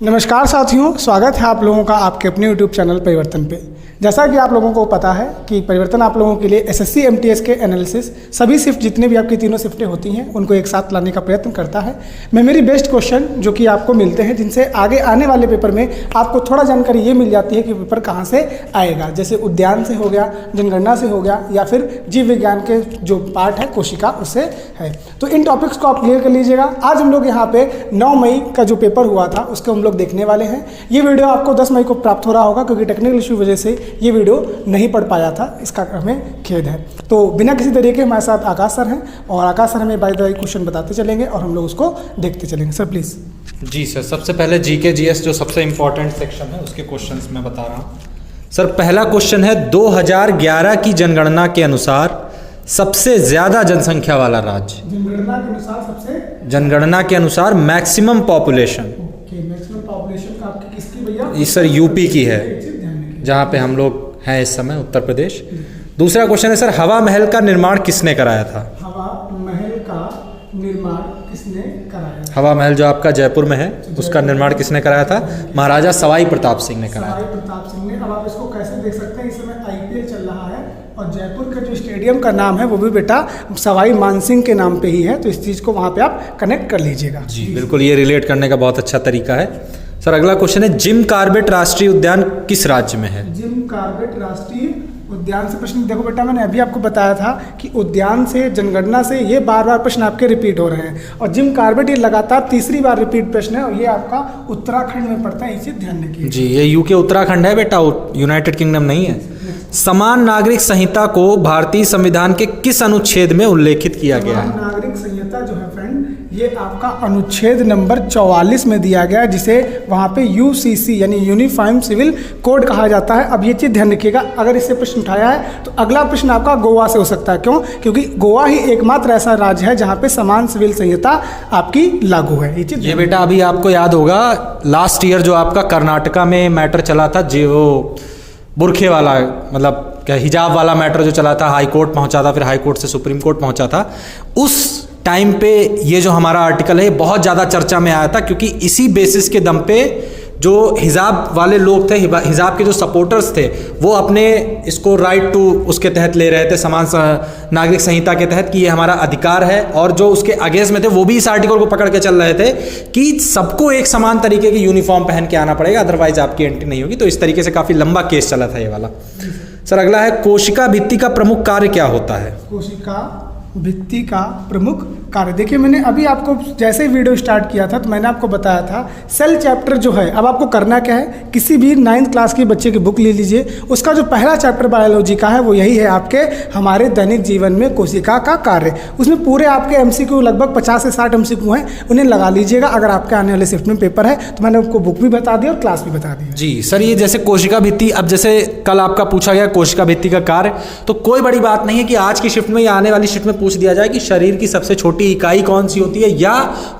नमस्कार साथियों, स्वागत है आप लोगों का आपके अपने YouTube चैनल परिवर्तन पे। जैसा कि आप लोगों को पता है कि परिवर्तन आप लोगों के लिए एसएससी एमटीएस के एनालिसिस सभी शिफ्ट जितने भी आपकी तीनों शिफ्टें होती हैं उनको एक साथ लाने का प्रयत्न करता है। मैं मेरी बेस्ट क्वेश्चन जो कि आपको मिलते हैं जिनसे आगे आने वाले पेपर में आपको थोड़ा जानकारी ये मिल जाती है कि पेपर कहाँ से आएगा, जैसे उद्यान से हो गया, जनगणना से हो गया, या फिर जीव विज्ञान के जो पार्ट है कोशिका उससे है। तो इन टॉपिक्स को आप क्लियर कर लीजिएगा। आज हम लोग यहाँ पे 9 मई का जो पेपर हुआ था उसको हम लोग देखने वाले हैं। ये वीडियो आपको 10 मई को प्राप्त हो रहा होगा क्योंकि टेक्निकल इशू वजह से ये वीडियो नहीं पढ़ पाया था, इसका हमें खेद है। तो बिना किसी तरीके हमारे साथ आकाश सर हैं और आकाश सर हमें बाय द वे क्वेश्चन बताते चलेंगे और हम लोग उसको देखते चलेंगे। Sir please. जी सर, सबसे पहले जीके जीएस जो सबसे इम्पोर्टेंट सेक्शन है उसके क्वेश्चंस मैं बता रहा हूँ। सर पहला क्वेश्चन है 2011 की जनगणना के अनुसार सबसे ज्यादा जनसंख्या वाला राज्य। जनगणना के अनुसार सबसे जनगणना के अनुसार मैक्सिमम पॉपुलेशन मैक्सिमम पॉपुलेशन का आपकी किसकी भैया? ये सर यूपी की है, जहाँ पे हम लोग हैं इस समय, उत्तर प्रदेश। दूसरा क्वेश्चन है सर हवा महल का निर्माण किसने कराया था? हवा महल का निर्माण किसने कराया? हवा महल जो आपका जयपुर में है उसका निर्माण किसने कराया था? महाराजा सवाई प्रताप सिंह ने कराया। सवाई प्रताप सिंह ने। अब आप इसको कैसे देख सकते हैं, इस समय आईपीएल चल रहा है और जयपुर का जो स्टेडियम का नाम है वो भी बेटा सवाई मानसिंह के नाम पे ही है, तो इस चीज़ को वहाँ पे आप कनेक्ट कर लीजिएगा। जी बिल्कुल, ये रिलेट करने का बहुत अच्छा तरीका है। सर अगला क्वेश्चन है जिम कॉर्बेट राष्ट्रीय उद्यान किस राज्य में है? जिम कॉर्बेट राष्ट्रीय उद्यान से प्रश्न देखो बेटा, मैंने अभी आपको बताया था कि उद्यान से, जनगणना से ये बार बार प्रश्न आपके रिपीट हो रहे हैं और जिम कॉर्बेट ये लगातार तीसरी बार रिपीट प्रश्न है और ये आपका उत्तराखंड में पड़ता है, इसे ध्यान रखिए। जी ये यूके उत्तराखंड है बेटा, यूनाइटेड किंगडम नहीं है। समान नागरिक संहिता को भारतीय संविधान के किस अनुच्छेद में उल्लेखित किया गया है? नागरिक संहिता जो है फ्रेंड ये आपका अनुच्छेद नंबर 44 में दिया गया है, जिसे वहाँ पे यूसीसी यानी यूनिफॉर्म सिविल कोड कहा जाता है। अब ये चीज़ ध्यान रखिएगा, अगर इससे प्रश्न उठाया है तो अगला प्रश्न आपका गोवा से हो सकता है। क्यों? क्योंकि गोवा ही एकमात्र ऐसा राज्य है जहाँ पे समान सिविल संहिता आपकी लागू है। ये बेटा अभी आपको याद होगा लास्ट ईयर जो आपका कर्नाटका में मैटर चला था, जो बुरखे वाला, मतलब क्या हिजाब वाला मैटर जो चला था, हाई कोर्ट पहुंचा था, फिर हाई कोर्ट से सुप्रीम कोर्ट पहुंचा था। उस टाइम पे ये जो हमारा आर्टिकल है बहुत ज़्यादा चर्चा में आया था क्योंकि इसी बेसिस के दम पे जो हिजाब वाले लोग थे, हिजाब के जो सपोर्टर्स थे, वो अपने इसको राइट टू उसके तहत ले रहे थे, समान नागरिक संहिता के तहत, कि ये हमारा अधिकार है। और जो उसके अगेंस्ट में थे वो भी इस आर्टिकल को पकड़ के चल रहे थे कि सबको एक समान तरीके की यूनिफॉर्म पहन के आना पड़ेगा, अदरवाइज आपकी एंट्री नहीं होगी। तो इस तरीके से काफ़ी लंबा केस चला था ये वाला। सर अगला है कोशिका भित्ति का प्रमुख कार्य क्या होता है? कोशिका भित्ति का प्रमुख कार्य, देखिए मैंने अभी आपको जैसे ही वीडियो स्टार्ट किया था तो मैंने आपको बताया था सेल चैप्टर जो है, अब आपको करना क्या है, किसी भी 9th क्लास की बच्चे की बुक ले लीजिए, उसका जो पहला चैप्टर बायोलॉजी का है वो यही है आपके हमारे दैनिक जीवन में कोशिका का कार्य। उसमें पूरे आपके एमसीक्यू लगभग 50 से 60 एमसीक्यू हैं, उन्हें लगा लीजिएगा अगर आपके आने वाले शिफ्ट में पेपर है। तो मैंने आपको बुक भी बता दी और क्लास भी बता दी। जी सर, ये जैसे कोशिका भित्ति, अब जैसे कल आपका पूछा गया कोशिका भित्ति का कार्य, तो कोई बड़ी बात नहीं है कि आज की शिफ्ट में या आने वाली शिफ्ट में पूछ दिया जाए कि शरीर की सबसे छोटी इकाई कौन सी होती है या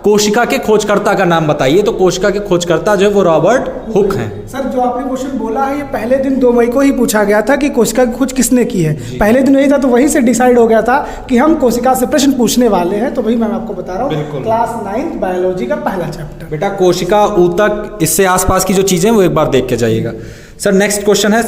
कोशिका के खोजकर्ता का नाम बताइए, तो कोशिका के खोजकर्ता जो है वो रॉबर्ट हुक हैं। सर जो आपने क्वेश्चन बोला है ये पहले दिन 2 मई को ही पूछा गया था कि कोशिका की खोज किसने की है, पहले दिन यही था, तो वहीं से डिसाइड हो गया था कि हम कोशिका से प्रश्न पूछने वाले हैं। तो वही मैं आपको बता रहा हूँ, क्लास 9 बायोलॉजी का पहला चैप्टर। बेटा कोशिका, ऊतक, इससे आसपास की जो चीजें वो एक बार देख के जाइएगा। सर नेक्स्ट क्वेश्चन है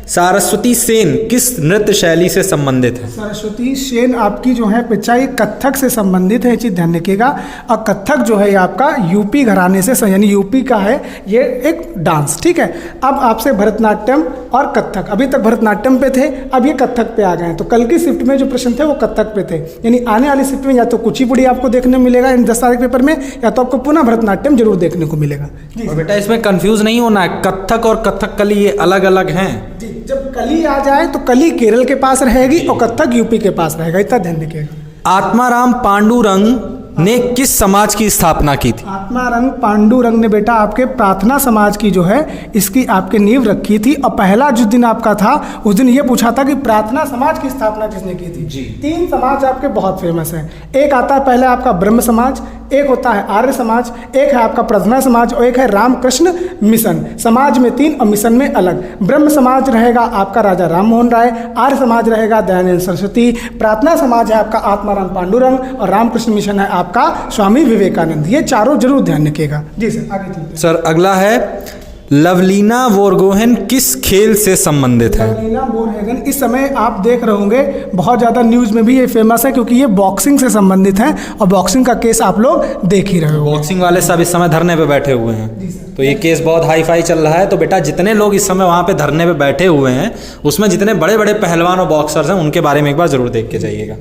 सरस्वती सेन किस नृत्य शैली से संबंधित है? सरस्वती सेन आपकी जो है बच्चा ये कथक से संबंधित है, ये चीज़ ध्यान रखिएगा। और कथक जो है ये आपका यूपी घराने से, यानी यूपी का है ये एक डांस, ठीक है। अब आपसे भरतनाट्यम और कथक, अभी तक भरतनाट्यम पे थे, अब ये कथक पे आ गए हैं। तो कल की शिफ्ट में जो प्रश्न थे वो कथक पे थे, यानी आने वाली शिफ्ट में या तो कुचिपुड़ी आपको देखने मिलेगा इन 10 तारीख पेपर में, या तो आपको पुनः भरतनाट्यम जरूर देखने को मिलेगा। और बेटा इसमें कंफ्यूज नहीं होना है, कथक और कथकली ये अलग अलग हैं। जब कली आ जाए तो कली केरल के पास रहेगी और कथक यूपी के पास रहेगा, इतना ध्यान रखिएगा। आत्माराम पांडुरंग ने किस समाज की स्थापना की थी? आत्मारंग पांडुरंग ने बेटा आपके प्रार्थना समाज की जो है इसकी आपके नींव रखी थी। और पहला जिस दिन आपका था उस दिन ये पूछा था कि प्रार्थना समाज की स्थापना किसने की थी? 3 समाज आपके बहुत फेमस हैं। एक आता है पहले आपका ब्रह्म समाज, एक होता है आर्य समाज, एक है आपका प्रार्थना समाज और एक है रामकृष्ण मिशन। समाज में 3 और मिशन में अलग। ब्रह्म समाज रहेगा आपका राजा राम मोहन राय, आर्य समाज रहेगा दयानंद सरस्वती, प्रार्थना समाज है आपका आत्माराम पांडुरंग और रामकृष्ण मिशन है आपका स्वामी विवेकानंद। ये चारों जरूर ध्यान रखिएगा। जी सर, आगे चलते हैं। सर अगला है लवलीना बोरगोहेन किस खेल से संबंधित है? लवलीना बोरगोहेन इस समय आप देख रहे होंगे बहुत ज़्यादा न्यूज़ में भी ये फेमस है क्योंकि ये बॉक्सिंग से संबंधित है और बॉक्सिंग का केस आप लोग देख ही रहे हो। बॉक्सिंग वाले सब इस समय धरने पे बैठे हुए हैं, तो ये केस बहुत हाई फाई चल रहा है। तो बेटा जितने लोग इस समय वहाँ पे धरने पे बैठे हुए हैं उसमें जितने बड़े बड़े पहलवान और बॉक्सर्स हैं उनके बारे में एक बार जरूर देख के जाइएगा।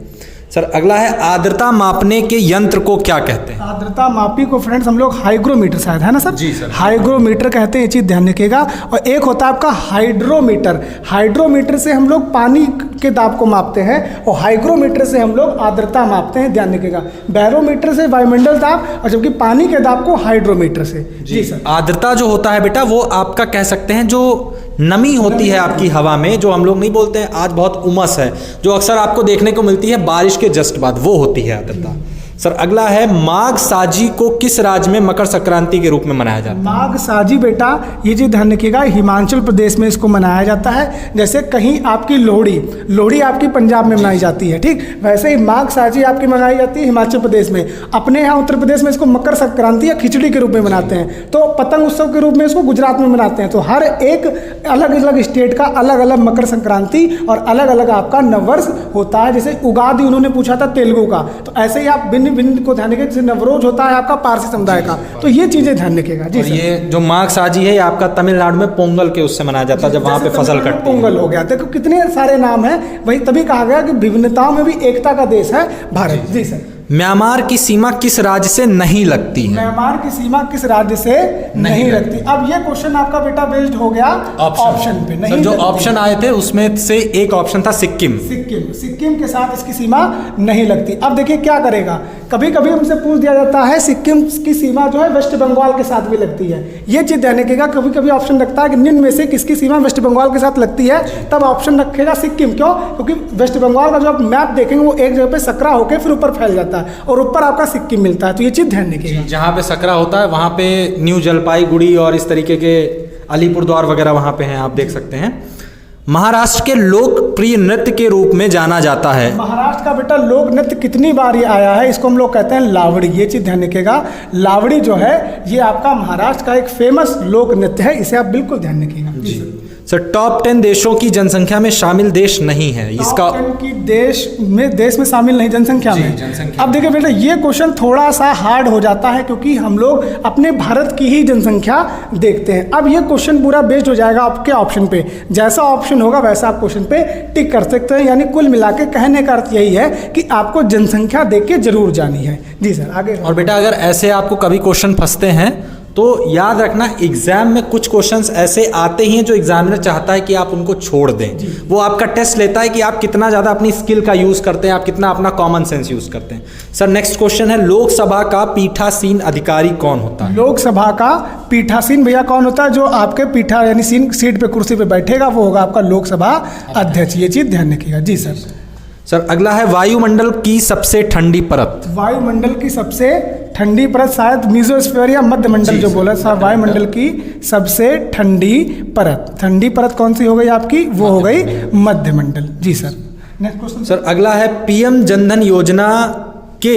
सर अगला है आर्द्रता मापने के यंत्र को क्या कहते हैं? आर्द्रता मापी को फ्रेंड्स हम लोग हाइग्रोमीटर शायद है ना सर? जी सर, हाइग्रोमीटर कहते हैं, ये चीज़ ध्यान रखिएगा। और एक होता है आपका हाइड्रोमीटर। हाइड्रोमीटर से हम लोग पानी के दाब को मापते हैं और हाइग्रोमीटर से हम लोग आर्द्रता मापते हैं, ध्यान रखिएगा। बैरोमीटर से वायुमंडल दाब और जबकि पानी के दाब को हाइड्रोमीटर से। जी सर। आर्द्रता जो होता है बेटा वो आपका कह सकते हैं जो नमी होती है आपकी हवा में, जो हम लोग नहीं बोलते हैं आज बहुत उमस है, जो अक्सर आपको देखने को मिलती है बारिश के जस्ट बाद, वो होती है आर्द्रता। सर अगला है माघ साजी को किस राज्य में मकर संक्रांति के रूप में मनाया जाता है? माघ साजी बेटा ये चीज़ ध्यान रखिएगा, हिमाचल प्रदेश में इसको मनाया जाता है। जैसे कहीं आपकी लोहड़ी आपकी पंजाब में मनाई जाती है, ठीक वैसे ही माघ साजी आपकी मनाई जाती है हिमाचल प्रदेश में। अपने यहाँ उत्तर प्रदेश में इसको मकर संक्रांति या खिचड़ी के रूप में मनाते हैं, तो पतंग उत्सव के रूप में इसको गुजरात में मनाते हैं। तो हर एक अलग अलग स्टेट का अलग अलग मकर संक्रांति और अलग अलग आपका नववर्ष होता है। जैसे उगादि उन्होंने पूछा था तेलुगु का, तो ऐसे ही आप भिन्न को ध्यान रखिए। जैसे नवरोज होता है आपका पारसी समुदाय का, तो ये चीजें ध्यान रखिएगा। जी सर। ये जो माघ साजी है ये आपका तमिलनाडु में पोंगल के उससे मनाया जाता है जब वहां पे फसल कटती है। पोंगल हो गया, देखो कितने सारे नाम हैं, वही तभी कहा गया कि विभिन्नताओं में भी एकता का देश है भारत। जी सर। म्यांमार की सीमा किस राज्य से नहीं लगती है? म्यांमार की सीमा किस राज्य से नहीं लगती? अब ये क्वेश्चन आपका बेटा बेस्ड हो गया ऑप्शन पे। नहीं, जो ऑप्शन आए थे उसमें से एक ऑप्शन था सिक्किम। सिक्किम के साथ इसकी सीमा नहीं लगती। अब देखिए क्या करेगा, कभी कभी हमसे पूछ दिया जाता है सिक्किम की सीमा जो है वेस्ट बंगाल के साथ भी लगती है। ये चीज ध्यान रखिएगा, कभी कभी ऑप्शन रखता है कि निम्न में से किसकी सीमा वेस्ट बंगाल के साथ लगती है, तब ऑप्शन रखेगा सिक्किम। क्यों? क्योंकि वेस्ट बंगाल का जो आप मैप देखेंगे वो एक जगह पे सकरा होकर फिर ऊपर फैल जाता है और ऊपर आपका सिक्किम मिलता है। तो ये चीज ध्यान रखिएगा। जहाँ पे सकरा होता है वहाँ पे न्यू जलपाईगुड़ी और इस तरीके के अलीपुरद्वार वगैरह वहाँ पे हैं, आप देख सकते हैं। महाराष्ट्र के लोकप्रिय नृत्य के रूप में जाना जाता है। महाराष्ट्र का बेटा लोक नृत्य कितनी बार ये आया है, इसको हम लोग कहते हैं लावड़ी। ये चीज ध्यान रखिएगा, लावड़ी जो है ये आपका महाराष्ट्र का एक फेमस लोक नृत्य है, इसे आप बिल्कुल ध्यान रखिएगा। जी सर टॉप 10 देशों की जनसंख्या में शामिल देश नहीं है इसका? की देश में शामिल नहीं जनसंख्या में। अब देखिए बेटा ये क्वेश्चन थोड़ा सा हार्ड हो जाता है क्योंकि हम लोग अपने भारत की ही जनसंख्या देखते हैं। अब ये क्वेश्चन पूरा बेस्ड हो जाएगा आपके ऑप्शन पे, जैसा ऑप्शन होगा वैसा आप क्वेश्चन पे टिक कर सकते हैं। यानी कुल मिला के कहने का अर्थ यही है कि आपको जनसंख्या देख के जरूर जानी है। जी सर, आगे। और बेटा अगर ऐसे आपको कभी क्वेश्चन फंसते हैं तो याद रखना एग्जाम में कुछ क्वेश्चंस ऐसे आते ही हैं जो एग्जामिनर चाहता है कि आप उनको छोड़ दें। वो आपका टेस्ट लेता है कि आप कितना ज़्यादा अपनी स्किल का यूज़ करते हैं, आप कितना अपना कॉमन सेंस यूज़ करते हैं। सर नेक्स्ट क्वेश्चन है लोकसभा का पीठासीन अधिकारी कौन होता है? लोकसभा का पीठासीन भैया कौन होता है? जो आपके पीठा यानी सीट पे कुर्सी पे बैठेगा वो होगा आपका लोकसभा अध्यक्ष। ये चीज़ ध्यान रखिएगा। जी सर। सर अगला है वायुमंडल की सबसे ठंडी परत। वायुमंडल की सबसे ठंडी परत शायद मीजोस्फीयर या मध्य मंडल जो बोला था। वायुमंडल की सबसे ठंडी परत कौन सी हो गई आपकी? वो हो गई मध्य मंडल। जी सर। नेक्स्ट क्वेश्चन सर अगला है पीएम जनधन योजना के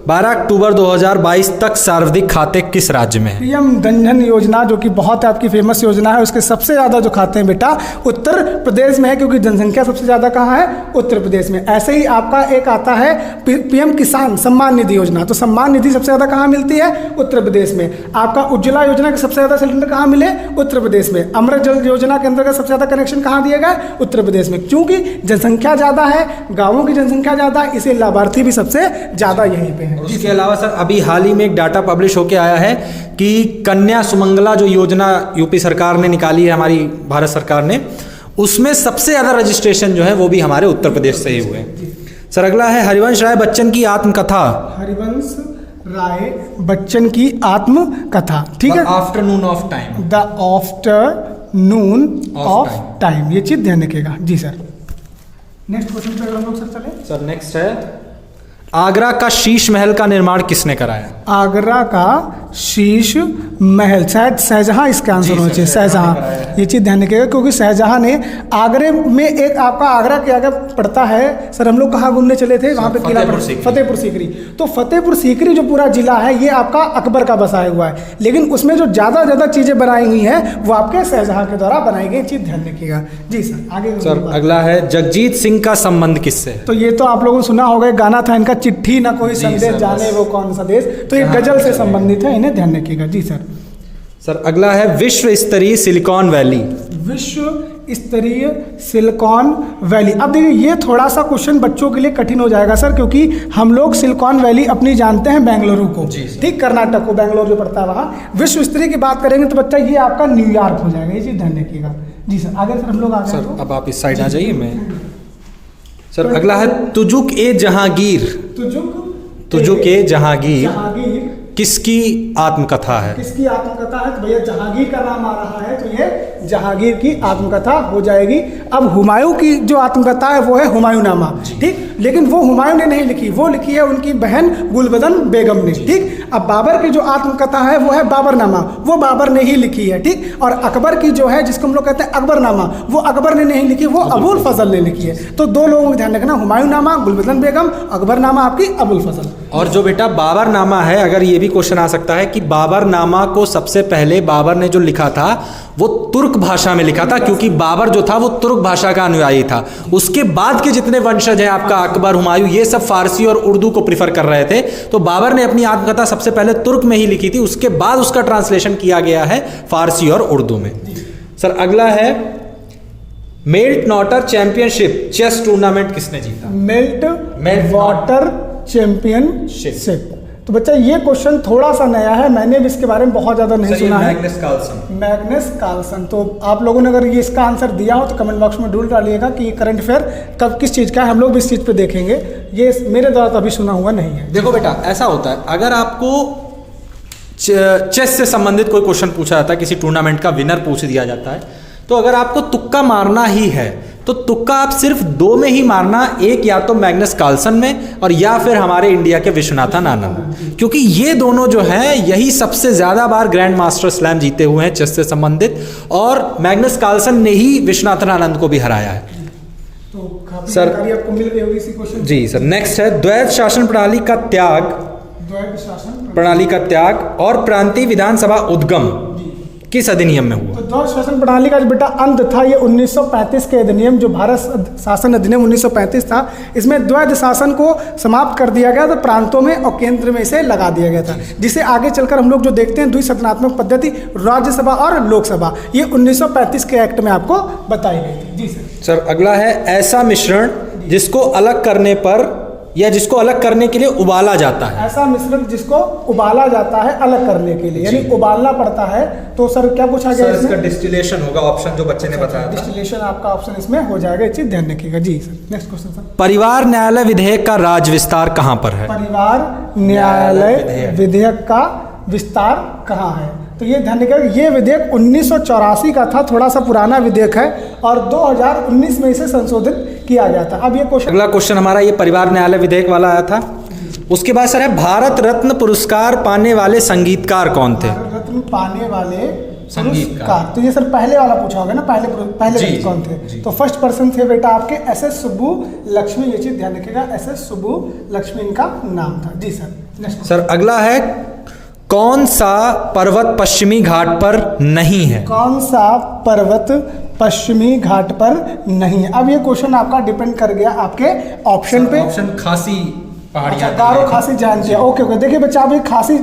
12 अक्टूबर 2022 तक सर्वाधिक खाते किस राज्य में हैं? पीएम जनधन योजना जो कि बहुत आपकी फेमस योजना है, उसके सबसे ज़्यादा जो खाते हैं बेटा उत्तर प्रदेश में है क्योंकि जनसंख्या सबसे ज़्यादा कहाँ है? उत्तर प्रदेश में। ऐसे ही आपका एक आता है पीएम किसान सम्मान निधि योजना, तो सम्मान निधि सबसे ज़्यादा कहाँ मिलती है? उत्तर प्रदेश में। आपका उज्ज्वला योजना के सबसे ज़्यादा सिलेंडर कहाँ मिले? उत्तर प्रदेश में। अमृत जल योजना के अंतर्गत सबसे ज़्यादा कनेक्शन कहाँ दिए गए? उत्तर प्रदेश में। क्योंकि जनसंख्या ज़्यादा है, गाँवों की जनसंख्या ज़्यादा है, इसे लाभार्थी भी सबसे ज़्यादा यहीं पे है। इसके अलावा सर अभी हाल ही में एक डाटा पब्लिश होकर आया है कि कन्या सुमंगला जो योजना यूपी सरकार ने निकाली है, हमारी भारत सरकार ने, उसमें सबसे ज़्यादा रजिस्ट्रेशन जो है वो भी हमारे उत्तर प्रदेश से ही हुए हैं। सर अगला है हरिवंश राय बच्चन की आत्मकथा। हरिवंश राय बच्चन की आत्मकथा, ठीक है। Afternoon of time. The afternoon of time, ये चीज ध्यान रखिएगा। जी सर। नेक्स्ट क्वेश्चन पे हम लोग सर चले। सर नेक्स्ट है आगरा का शीश महल का निर्माण किसने कराया? आगरा का शीश महल शायद शाहजहां इसका आंसर होना चाहिए, शाहजहां। ये चीज़ ध्यान रखिएगा क्योंकि शाहजहां ने आगरे में एक आपका आगरा के आगे पड़ता है सर, हम लोग कहाँ घूमने चले थे वहाँ पे किला फतेहपुर सीकरी। तो फतेहपुर सीकरी जो पूरा जिला है ये आपका अकबर का बसाया हुआ है, लेकिन उसमें जो ज़्यादा चीज़ें बनाई हुई हैं वो आपके शाहजहां के द्वारा बनाई गई। चीज़ ध्यान रखिएगा जी सर। आगे सर अगला है जगजीत सिंह का संबंध किससे? तो ये तो आप लोगों ने सुना होगा, गाना था इनका, चिट्ठी ना कोई संदेश जाने वो कौन सा देश। तो ये गजल से संबंधित है, इन्हें ध्यान रखिएगा जी सर। सर अगला है विश्व स्तरीय सिलिकॉन वैली। विश्व स्तरीय सिलिकॉन वैली। अब देखिए ये थोड़ा सा क्वेश्चन बच्चों के लिए कठिन हो जाएगा सर, क्योंकि हम लोग सिलिकॉन वैली अपनी जानते हैं बेंगलुरु को, ठीक, कर्नाटक को, बेंगलुरु जो पड़ता है वहाँ। विश्व स्तरीय की बात करेंगे तो बच्चा ये आपका न्यूयॉर्क हो जाएगा, ये चीज़ ध्यान रखिएगा जी सर। आगे सर हम लोग आगे सर अब आप इस साइड आ जाइए। मैं सर अगला है तुजुक ए जहांगीर। तुजुक ए जहांगीर किसकी आत्मकथा है? किसकी आत्मकथा है? तो भैया जहांगीर का नाम आ रहा है तो ये जहांगीर की आत्मकथा हो जाएगी। अब हुमायूं की जो आत्मकथा है वो है हुमायूंनामा, ठीक, लेकिन वो हुमायूं ने नहीं लिखी, वो लिखी है उनकी बहन गुलबदन बेगम ने, ठीक। अब बाबर की जो आत्मकथा है वो है बाबरनामा, वो बाबर ने ही लिखी है, ठीक। और अकबर की जो है जिसको हम लोग कहते हैं अकबरनामा, वो अकबर ने नहीं लिखी, वो अबुल फजल ने लिखी है। तो दो लोगों में ध्यान रखना, हुमायूंनामा गुलबदन बेगम, अकबरनामा आपकी अबुल फजल। और जो बेटा बाबरनामा है, अगर ये भी क्वेश्चन आ सकता है कि बाबरनामा को सबसे पहले बाबर ने जो लिखा था वो तुर्क भाषा में लिखा था, क्योंकि बाबर जो था वो तुर्क भाषा का अनुयायी था। उसके बाद के जितने वंशज हैं आपका अकबर, हुमायूं, ये सब फारसी और उर्दू को प्रिफर कर रहे थे। तो बाबर ने अपनी आत्मकथा सबसे पहले तुर्क में ही लिखी थी, उसके बाद उसका ट्रांसलेशन किया गया है फारसी और उर्दू में। सर अगला है Meltwater championship chess tournament किसने जीता? Meltwater championship. तो बच्चा ये क्वेश्चन थोड़ा सा नया है, मैंने भी इसके बारे में बहुत ज़्यादा नहीं सुना है। Magnus Carlsen. तो आप लोगों ने अगर ये इसका आंसर दिया हो तो कमेंट बॉक्स में ढूंढ डालिएगा कि करंट अफेयर कब किस चीज़ का है, हम लोग भी इस चीज़ पे देखेंगे। ये मेरे द्वारा तो अभी सुना हुआ नहीं है। देखो बेटा ऐसा होता है, अगर आपको चेस से संबंधित कोई क्वेश्चन पूछा जाता है, किसी टूर्नामेंट का विनर पूछ दिया जाता है, तो अगर आपको तुक्का मारना ही है तो तुक्का आप सिर्फ दो में ही मारना, एक या तो मैग्नस कार्लसन में और या फिर हमारे इंडिया के विश्वनाथन आनंद, क्योंकि ये दोनों जो हैं यही सबसे ज़्यादा बार ग्रैंड मास्टर स्लैम जीते हुए हैं चेस से संबंधित, और मैग्नस कार्लसन ने ही विश्वनाथन आनंद को भी हराया है। तो सर आपको मिल गई होगी इसी क्वेश्चन जी सर। नेक्स्ट है द्वैध शासन प्रणाली का त्याग और प्रांतीय विधानसभा उद्गम किस अधिनियम में हुआ? तो द्वैध शासन प्रणाली का जो बेटा अंत था ये 1935 के अधिनियम, जो भारत शासन अधिनियम 1935 था, इसमें द्वैध शासन को समाप्त कर दिया गया था, प्रांतों में और केंद्र में इसे लगा दिया गया था, जिसे आगे चलकर हम लोग जो देखते हैं द्विसदनात्मक पद्धति, राज्यसभा और लोकसभा, ये 1935 के एक्ट में आपको बताई गई थी जी सर। सर अगला है ऐसा मिश्रण जिसको अलग करने पर या जिसको अलग करने के लिए उबाला जाता है। ऐसा मिश्रण जिसको उबाला जाता है अलग करने के लिए, यानी उबालना पड़ता है। तो सर क्या पूछा गया? इसका डिस्टिलेशन होगा, ऑप्शन जो बच्चे ने बताया था। डिस्टिलेशन आपका ऑप्शन इसमें हो जाएगा, ये चीज ध्यान रखिएगा जी सर। Next question sir. परिवार न्यायालय विधेयक का राज्य विस्तार कहाँ पर है? परिवार न्यायालय विधेयक का विस्तार कहाँ है? तो ये ध्यान रखिएगा, ये विधेयक 1984 का था, थोड़ा सा पुराना विधेयक है और 2019 में इसे संशोधित किया गया था। अब ये क्वेश्चन, अगला क्वेश्चन हमारा ये परिवार न्यायालय विधेयक वाला आया था। उसके बाद सर है भारत रत्न पुरस्कार पाने वाले संगीतकार कौन थे? भारत रत्न पाने वाले संगीतकार। तो ये सर पहले वाला पूछा होगा ना, पहले कौन थे? तो फर्स्ट पर्सन थे बेटा आपके SS सुब्बू लक्ष्मी, ये चीज ध्यान रखिएगा, SS सुब्बू लक्ष्मी इनका नाम था जी सर। सर अगला है कौन सा पर्वत पश्चिमी घाट पर नहीं है? कौन सा पर्वत पश्चिमी घाट पर नहीं है? अब ये क्वेश्चन आपका डिपेंड कर गया आपके ऑप्शन पे। ऑप्शन खासी पहाड़ियां, गारो, खासी, जयंतियाँ। ओके ओके, देखिए बच्चा अभी खासी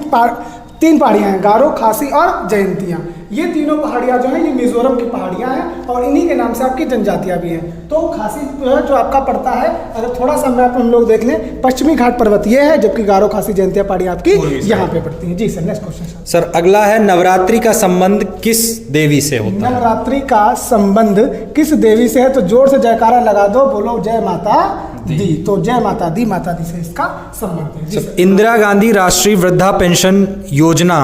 तीन पहाड़ियाँ हैं, गारो, खासी और जयंतियाँ। ये तीनों पहाड़ियाँ जो हैं ये मिजोरम की पहाड़ियाँ हैं और इन्हीं के नाम से आपकी जनजातियाँ भी हैं। तो खासी जो है जो आपका पड़ता है, अगर थोड़ा सा मैप हम लोग देख लें, पश्चिमी घाट पर्वत ये है, जबकि गारो, खासी, जयंतियाँ पहाड़ियाँ आपकी यहाँ पे पड़ती हैं जी सर। नेक्स्ट क्वेश्चन सर अगला है नवरात्रि का संबंध किस देवी से होता है? नवरात्रि का संबंध किस देवी से है? तो जोर से जयकारा लगा दो, बोलो जय माता दी। तो जय माता दी से इसका संबंध है। इंदिरा गांधी राष्ट्रीय वृद्धा पेंशन योजना,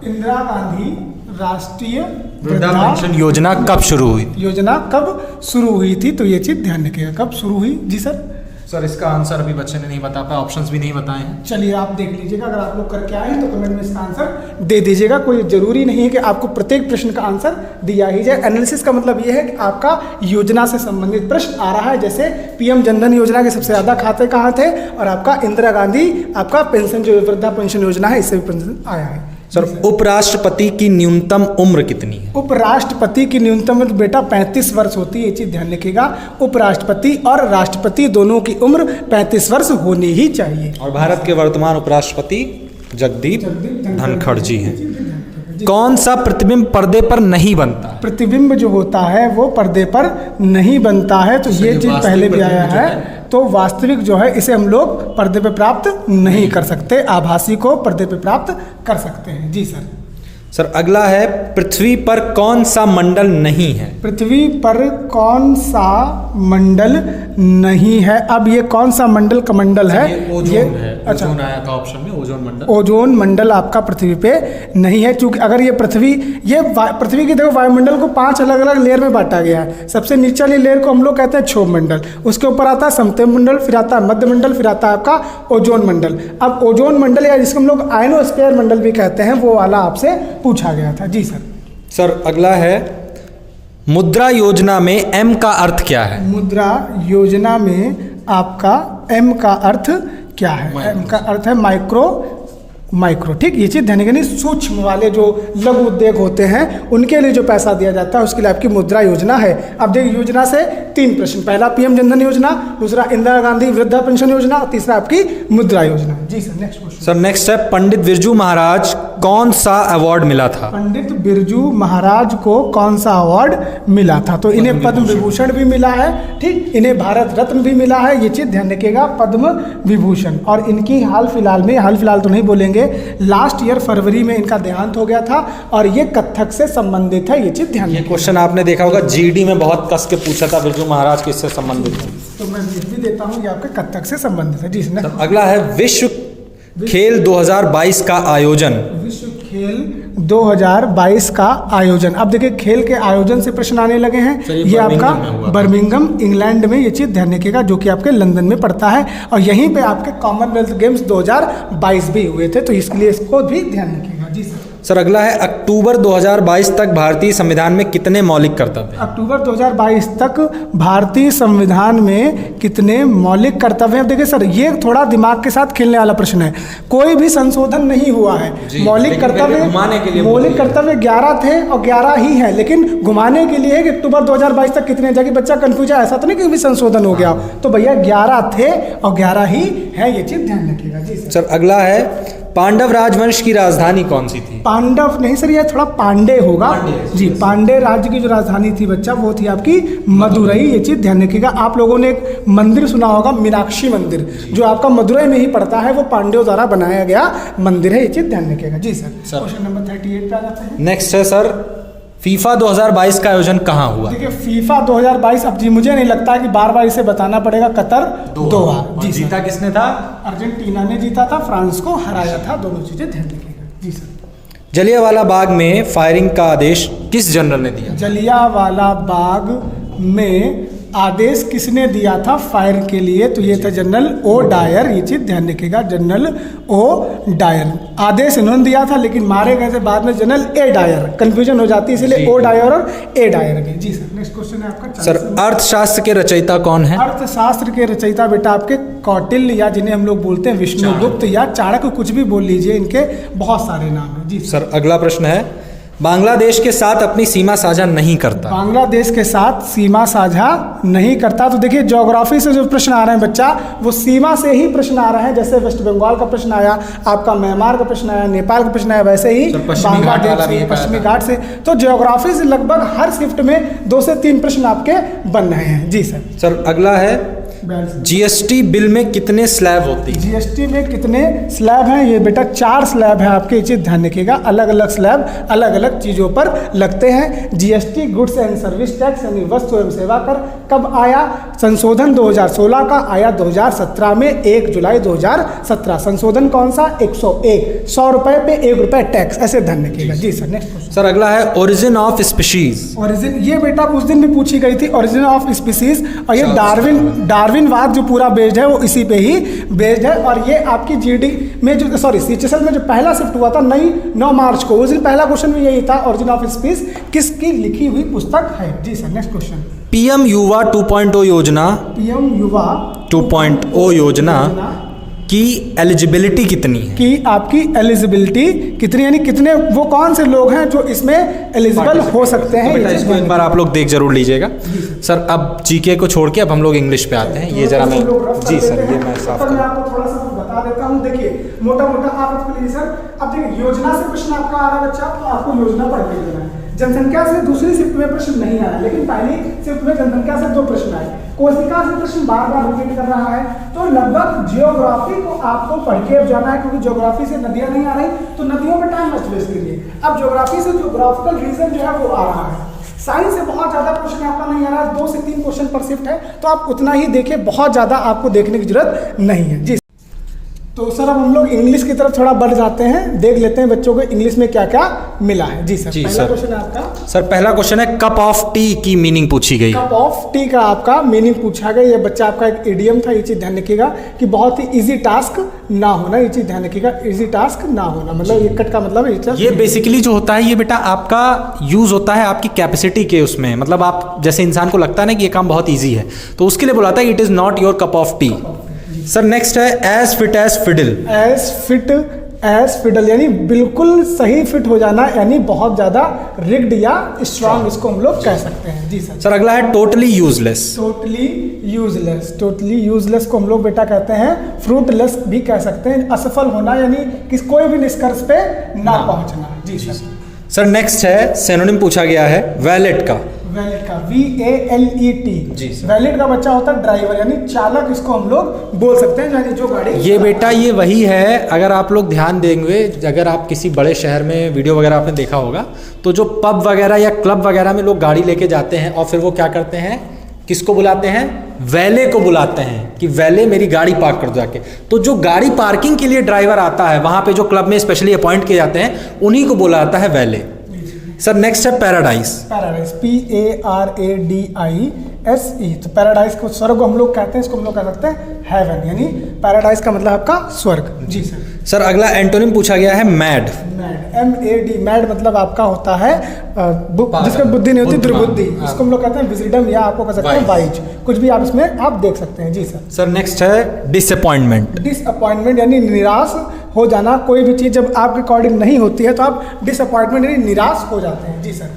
इंदिरा गांधी राष्ट्रीय वृद्धा पेंशन योजना कब शुरू हुई? योजना कब शुरू हुई थी? तो ये चीज ध्यान रखिएगा, कब शुरू हुई जी सर? सर इसका आंसर अभी बच्चे ने नहीं बता पाया, ऑप्शंस भी नहीं बताए हैं। चलिए आप देख लीजिएगा, अगर आप लोग करके आए हैं तो कमेंट में इसका आंसर दे दीजिएगा। कोई जरूरी नहीं है कि आपको प्रत्येक प्रश्न का आंसर दिया ही जाए। एनालिसिस का मतलब ये है कि आपका योजना से संबंधित प्रश्न आ रहा है, जैसे पीएम जनधन योजना के सबसे ज़्यादा खाते कहाँ थे, और आपका इंदिरा गांधी आपका पेंशन जो वृद्धा पेंशन योजना है इससे भी प्रश्न आया है। सर उपराष्ट्रपति की न्यूनतम उम्र कितनी है? उपराष्ट्रपति की न्यूनतम उम्र बेटा 35 वर्ष होती है, ये चीज़ ध्यान रखिएगा। उपराष्ट्रपति और राष्ट्रपति दोनों की उम्र 35 वर्ष होनी ही चाहिए। और भारत के वर्तमान उपराष्ट्रपति जगदीप धनखड़ जी हैं। कौन सा प्रतिबिंब पर्दे पर नहीं बनता? प्रतिबिंब जो होता है वो पर्दे पर नहीं बनता है, तो ये चीज़ पहले भी आया है। तो वास्तविक जो है इसे हम लोग पर्दे पे प्राप्त नहीं कर सकते, आभासी को पर्दे पे प्राप्त कर सकते हैं। जी सर। सर अगला है, पृथ्वी पर कौन सा मंडल नहीं है? पृथ्वी पर कौन सा मंडल नहीं है? अब ये कौन सा मंडल का मंडल है? ओजोन है। अच्छा, ओजोन आया था ऑप्शन में, ओजोन मंडल। ओजोन मंडल आपका पृथ्वी पे नहीं है, क्योंकि अगर ये पृथ्वी की देखो वायुमंडल को 5 अलग अलग लेयर में बांटा गया है। सबसे नीचे वाली लेयर को हम लोग कहते हैं क्षोभ मंडल, उसके ऊपर आता है समतेय मंडल, फिर आता है मध्य मंडल, फिर आता है आपका ओजोन मंडल। अब ओजोन मंडल या जिसको हम लोग आयनोस्फीयर मंडल भी कहते हैं, वो वाला आपसे पूछा गया था। जी सर। सर अगला है, मुद्रा योजना में एम का अर्थ क्या है? मुद्रा योजना में आपका एम का अर्थ क्या है? एम का अर्थ है माइक्रो, ठीक। ये चीज़ ध्यान रखनी, सूक्ष्म वाले जो लघु उद्योग होते हैं उनके लिए जो पैसा दिया जाता है उसके लिए आपकी मुद्रा योजना है। अब देखिए, योजना से 3 प्रश्न, पहला पीएम जनधन योजना, दूसरा इंदिरा गांधी वृद्धा पेंशन योजना, और तीसरा आपकी मुद्रा योजना। जी sir, next question. Sir next है, पंडित बिरजू महाराज कौन सा अवार्ड मिला था? पंडित बिरजू महाराज को कौन सा अवार्ड मिला था? तो इन्हें पद्म विभूषण भी मिला है, ठीक, इन्हें भारत रत्न भी मिला है। ये चीज़ ध्यान रखिएगा, पद्म विभूषण। और इनकी हाल फिलहाल तो नहीं बोलेंगे, लास्ट ईयर फरवरी में इनका देहांत हो गया था, और ये कथक से संबंधित है। ये चीज़ ध्यान रखिएगा। क्वेश्चन आपने देखा होगा, जीडी में बहुत कस के पूछा था, बिरजू महाराज किससे संबंधित है? तो मैं लिख भी देता हूँ, ये आपके कथक से संबंधित है। जी सर। अगला है, विश्व खेल 2022 का आयोजन। विश्व खेल 2022 का आयोजन। अब देखिए, खेल के आयोजन से प्रश्न आने लगे हैं। ये आपका बर्मिंघम इंग्लैंड में, ये चीज़ ध्यान रखिएगा, जो कि आपके लंदन में पड़ता है, और यहीं पे आपके कॉमनवेल्थ गेम्स 2022 भी हुए थे, तो इसके लिए इसको भी ध्यान रखिएगा। जी सर। सर अगला है, अक्टूबर 2022 तक भारतीय संविधान में कितने मौलिक कर्तव्य? अक्टूबर 2022 तक भारतीय संविधान में कितने मौलिक कर्तव्य हैं? देखिए सर, ये थोड़ा दिमाग के साथ खेलने वाला प्रश्न है। कोई भी संशोधन नहीं हुआ है। मौलिक कर्तव्य 11 थे और 11 ही है, लेकिन घुमाने के लिए कि अक्टूबर 2022 तक कितने, जाके बच्चा कंफ्यूज है, ऐसा तो नहीं कि भी संशोधन हो गया। तो भैया 11 थे और 11 ही है, ये चीज़ ध्यान रखिएगा। जी सर अगला है, पांडव राजवंश की राजधानी कौन सी थी? पांडव नहीं सर, ये थोड़ा पांडे होगा। जी, पांडे राज्य की जो राजधानी थी बच्चा, वो थी आपकी मदुरई। ये चीज़ ध्यान रखिएगा। आप लोगों ने एक मंदिर सुना होगा, मीनाक्षी मंदिर, जो आपका मदुरई में ही पड़ता है, वो पांड्यों द्वारा बनाया गया मंदिर है। ये चीज़ ध्यान रखिएगा। जी सर। क्वेश्चन नंबर 38 पे आ जाते हैं। नेक्स्ट है सर, फीफा 2022 का आयोजन कहाँ हुआ? देखिए, फीफा 2022, अब जी मुझे नहीं लगता कि बार इसे बताना पड़ेगा, कतर दोहा। जी, जीता किसने था? अर्जेंटीना ने जीता था, फ्रांस को हराया था। दोनों चीजें ध्यान रखिएगा। जी सर। जलियांवाला बाग में फायरिंग का आदेश किस जनरल ने दिया? जलियांवाला बाग में आदेश किसने दिया था फायर के लिए? तो ये था जनरल ओ डायर। ये चीज़ ध्यान रखिएगा, जनरल ओ डायर। आदेश इन्होंने दिया था, लेकिन मारे गए थे बाद में जनरल ए डायर। कंफ्यूजन हो जाती है, इसलिए ओ डायर और ए डायर भी। जी सर। नेक्स्ट क्वेश्चन है आपका। सर अर्थशास्त्र के रचयिता कौन है? अर्थशास्त्र के रचयिता बेटा आपके कौटिल्य, या जिन्हें हम लोग बोलते हैं विष्णुगुप्त या चाणक्य, कुछ भी बोल लीजिए, इनके बहुत सारे नाम हैं। जी सर। अगला प्रश्न है, बांग्लादेश के साथ अपनी सीमा साझा नहीं करता। बांग्लादेश के साथ सीमा साझा नहीं करता। तो देखिए, ज्योग्राफी से जो प्रश्न आ रहे हैं बच्चा, वो सीमा से ही प्रश्न आ रहे हैं। जैसे वेस्ट बंगाल का प्रश्न आया, आपका म्यांमार का प्रश्न आया, नेपाल का प्रश्न आया, वैसे ही बांग्लादेश से, पश्चिमी घाट से। तो ज्योग्राफी से लगभग हर शिफ्ट में 2 से 3 प्रश्न आपके बन रहे हैं। जी सर। सर अगला है, जीएसटी बिल में कितने स्लैब होती है? जीएसटी में कितने स्लैब हैं? ये बेटा 4 स्लैब है आपके। ये चीज़ ध्यान रखिएगा, अलग अलग स्लैब अलग अलग चीज़ों पर लगते हैं। GST goods and service tax यानी वस्तु एवं सेवा कर कब आया? संशोधन 2016 का आया 2017 में, 1 जुलाई 2017। संशोधन कौन सा? 101। 100 रुपये पे 1 रुपये टैक्स, ऐसे ध्यान रखिएगा। जी सर। Next question. सर अगला है, ओरिजिन ऑफ स्पीशीज। ओरिजिन, ये बेटा उस दिन भी पूछी गई थी, ओरिजिन ऑफ स्पीशीज। और ये डार्विन डार्विनवाद जो पूरा बेस्ड है वो इसी पे ही बेस्ड है। और ये आपकी जीडी में जो सीएचएसएल में जो पहला शिफ्ट हुआ था 9 मार्च को, उस दिन पहला क्वेश्चन भी यही था, ओरिजिन ऑफ स्पीच किसकी लिखी हुई पुस्तक है। जी सर, नेक्स्ट क्वेश्चन। पीएम युवा 2.0 योजना, पीएम युवा 2.0 योजना की एलिजिबिलिटी कितनी है? कि आपकी एलिजिबिलिटी कितनी, यानी कितने, वो कौन से लोग हैं जो इसमें एलिजिबल हो सकते हैं। बेटा इसको एक बार आप लोग देख जरूर लीजिएगा। सर अब जीके को छोड़ के अब हम लोग इंग्लिश पे आते हैं। ये जरा मैं, जी सर ये मैं साफ मैं आपको थोड़ा सा बता देता हूँ। देखिए मोटा मोटा आप इसको लीजिए सर। अब देखिए योजना से प्रश्न आपका आ रहा है बच्चा, तो आपको योजना पढ़ के देना है। जनसंख्या से दूसरी शिफ्ट में प्रश्न नहीं आया, लेकिन पहली शिफ्ट में जनसंख्या से 2 प्रश्न आए। कोशिका से प्रश्न बार बार रिपीट कर रहा है, तो लगभग जियोग्राफी को आपको पढ़ के जाना है, क्योंकि ज्योग्राफी से नदियां नहीं आ रही तो नदियों में टाइम मत वेस्ट कीजिए। अब ज्योग्राफी से ज्योग्राफिकल रीजन जो है वो आ रहा है। साइंस से बहुत ज्यादा क्वेश्चन आपका नहीं आ रहा है, 2 से 3 क्वेश्चन पर शिफ्ट है, तो आप उतना ही देखिए, बहुत ज्यादा आपको देखने की जरूरत नहीं है। जी तो सर अब हम लोग इंग्लिश की तरफ थोड़ा बढ़ जाते हैं, देख लेते हैं बच्चों को इंग्लिश में क्या क्या मिला है। जी सर, पहला क्वेश्चन है आपका। सर पहला क्वेश्चन है कप ऑफ टी की मीनिंग पूछी गई। कप ऑफ टी का आपका मीनिंग पूछा गया। ये बच्चा आपका एक इडियम था, ये चीज ध्यान रखिएगा कि बहुत ही इजी टास्क ना होना, ये चीज ध्यान रखिएगा, इजी टास्क ना होना, मतलब ये कट का मतलब ये बेसिकली जो होता है ये बेटा आपका यूज होता है आपकी कैपेसिटी के उसमें, मतलब आप जैसे इंसान को लगता है ना कि ये काम बहुत ईजी है, तो उसके लिए बुलाता है it is not your cup of tea. Sir next है as fit as fiddle. As fit as fiddle यानी बिल्कुल सही फिट हो जाना, यानी बहुत ज्यादा रिग्ड या स्ट्रांग, इसको हम लोग कह सकते हैं। जी सर। सर अगला है totally useless. Totally useless, totally useless को हम लोग बेटा कहते हैं फ्रूटलेस भी कह सकते हैं। असफल होना यानी कि कोई भी निष्कर्ष पे ना पहुंचना। जी सर। सर नेक्स्ट है सिनोनिम पूछा गया है वैलेट का। वैलेट का VALET। जी सर। वैलेट का बच्चा होता है ड्राइवर, यानी चालक, इसको हम लोग बोल सकते हैं, यानी जो गाड़ी। ये बेटा ये वही है, अगर आप लोग ध्यान देंगे, अगर आप किसी बड़े शहर में वीडियो वगैरह आपने देखा होगा, तो जो पब वगैरह या क्लब वगैरह में लोग गाड़ी लेके जाते हैं और फिर वो क्या करते हैं, किसको बुलाते हैं, वैले को बुलाते हैं कि वैले मेरी गाड़ी पार्क कर दो जाके। तो जो गाड़ी पार्किंग के लिए ड्राइवर आता है वहां पे जो क्लब में स्पेशली अपॉइंट किए जाते हैं उन्हीं को बोला जाता है वैले। सर नेक्स्ट है पैराडाइज। Paradise PARADISE। तो पैराडाइज को स्वर्ग हम लोग कहते हैं, इसको हम लोग कह सकते हैं हेवन, यानी पैराडाइज का मतलब आपका स्वर्ग। जी सर। सर अगला एंटोनिम पूछा गया है मैड। MAD, मैड मतलब आपका होता है जिसका बुद्धि नहीं होती, दुर्बुद्धि, इसको हम लोग कहते हैं विजडम, या आपको कह सकते हैं वाइज, कुछ भी आप इसमें आप देख सकते हैं। जी सर। सर नेक्स्ट है डिसअपॉइंटमेंट। डिसअपॉइंटमेंट यानी निराश हो जाना, कोई भी चीज़ जब आपके अकॉर्डिंग नहीं होती है तो आप डिसअपॉइंटमेंट यानी निराश हो जाते हैं। जी सर।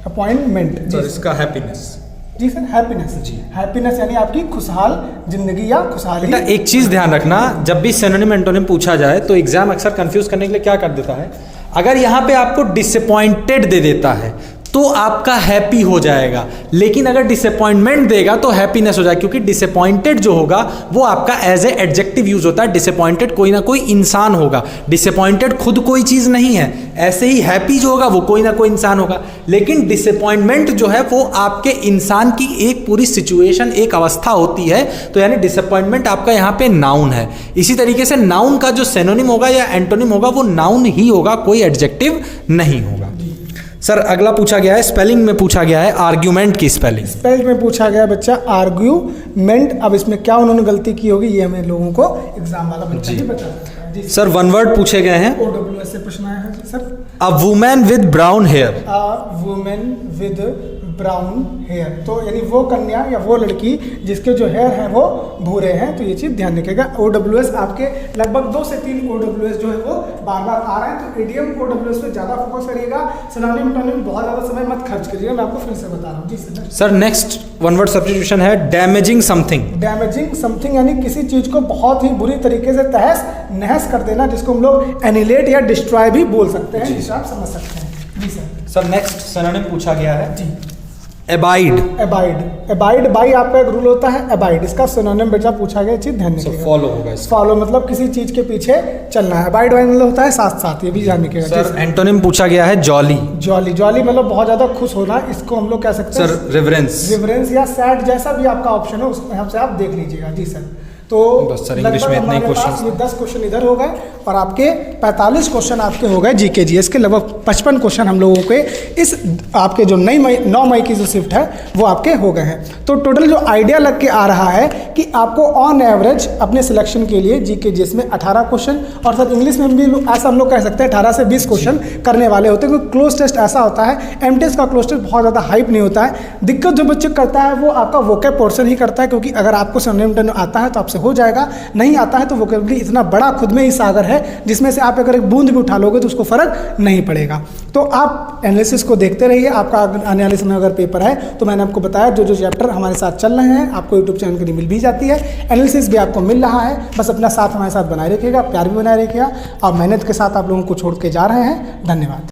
अपॉइंटमेंट। सर इसका हैप्पीनेस। जी सर, हैप्पीनेस। जी, हैप्पीनेस यानी आपकी खुशहाल जिंदगी या खुशहाली। एक चीज ध्यान रखना, जब भी सिनोनिम एंटोनिम पूछा जाए तो एग्जाम अक्सर कंफ्यूज करने के लिए क्या कर देता है, अगर यहाँ पे आपको डिसअपॉइंटेड दे देता है तो आपका हैप्पी हो जाएगा, लेकिन अगर डिसअपॉइंटमेंट देगा तो हैप्पीनेस हो जाएगा, क्योंकि डिसअपॉइंटेड जो होगा वो आपका एज ए एडजेक्टिव यूज होता है। डिसअपॉइंटेड कोई ना कोई इंसान होगा, डिसअपॉइंटेड खुद कोई चीज नहीं है, ऐसे ही हैप्पी जो होगा वो कोई ना कोई इंसान होगा, लेकिन डिसअपॉइंटमेंट जो है वो आपके इंसान की एक पूरी सिचुएशन, एक अवस्था होती है, तो यानी डिसअपॉइंटमेंट आपका यहाँ पे नाउन है। इसी तरीके से नाउन का जो सिनोनिम होगा या एंटोनिम होगा वो नाउन ही होगा, कोई एडजेक्टिव नहीं होगा। सर अगला पूछा गया है, स्पेलिंग में पूछा गया है आर्ग्यूमेंट की स्पेलिंग। स्पेलिंग में पूछा गया बच्चा आर्ग्यूमेंट। अब इसमें क्या उन्होंने गलती की होगी ये हमें लोगों को एग्जाम वाला बच्चा ही बता सकता है। सर वन वर्ड पूछे गए हैं, OWS से प्रश्न आया है sir. A women with brown hair. A women with brown hair, तो यानी वो कन्या या वो लड़की जिसके जो हेयर हैं वो भूरे हैं, तो ये चीज़ ध्यान रखिएगा। OWS आपके लगभग 2 से 3 OWS जो है वो बार बार आ रहे हैं, तो इडियम OWS पे ज़्यादा फोकस करिएगा। सिनोनिम टोनिम बहुत ज़्यादा समय मत खर्च करिएगा, मैं आपको फिर से बता रहा हूँ। जी sir. Sir next one word substitution है डैमेजिंग समथिंग। डैमेजिंग समथिंग यानी किसी चीज़ को बहुत ही बुरी तरीके से तहस नहस कर देना, जिसको हम लोग एनिलेट या डिस्ट्रॉय भी बोल सकते हैं, जिसे आप समझ सकते हैं। जी सर। सर नेक्स्ट सिनोनिम पूछा गया है जी एबाइड। एबाइड बाई आपका एक रूल होता है एबाइड, इसका सिनोनिम बेटा पूछा गया, चीज ध्यान रखिएगा। फॉलो होगा इसका। फॉलो मतलब किसी चीज के पीछे चलना है, एबाइड बाई मतलब होता है साथ साथ, ये भी ध्यान रखिएगा। सर एंटोनिम पूछा गया है जॉली। जॉली मतलब बहुत ज्यादा खुश होना, इसको हम लोग कह सकते हैं सर रिवरेंस। रिवरेंस या सैड, जैसा भी आपका ऑप्शन हो उस हिसाब से आप देख लीजिएगा। जी सर। तो बस सर, इंग्लिश में इतने ही क्वेश्चंस। ये 10 क्वेश्चन इधर हो गए और आपके 45 क्वेश्चन आपके हो गए जीके जीएस के। लगभग 55 क्वेश्चन हम लोगों के इस आपके जो 9 मई की जो शिफ्ट है वो आपके हो गए हैं। तो टोटल जो आइडिया लग के आ रहा है कि आपको ऑन एवरेज अपने सिलेक्शन के लिए जीके जीएस में 18 क्वेश्चन, और सर इंग्लिश में भी ऐसा हम लोग कह सकते हैं 18 से 20 क्वेश्चन करने वाले होते हैं, क्योंकि क्लोज टेस्ट ऐसा होता है, एमटीएस का क्लोज टेस्ट बहुत ज़्यादा हाइप नहीं होता है। दिक्कत जो बच्चे करता है वो आपका वोकैब पोर्शन ही करता है, क्योंकि अगर आपको सिनोनिम आता है तो आपसे हो जाएगा, नहीं आता है तो वोकैबुलरी इतना बड़ा खुद में ही सागर है जिसमें से आप अगर एक बूंद भी उठा लोगे तो उसको फर्क नहीं पड़ेगा। तो आप एनालिसिस को देखते रहिए। आपका आने वाले समय अगर पेपर है तो मैंने आपको बताया जो चैप्टर हमारे साथ चल रहे हैं आपको यूट्यूब चैनल के लिए मिल भी जाती है, एनालिसिस भी आपको मिल रहा है। बस अपना साथ हमारे साथ बनाए रखिएगा, प्यार भी बनाए रखिएगा, और मेहनत के साथ आप लोगों को छोड़ के जा रहे हैं। धन्यवाद।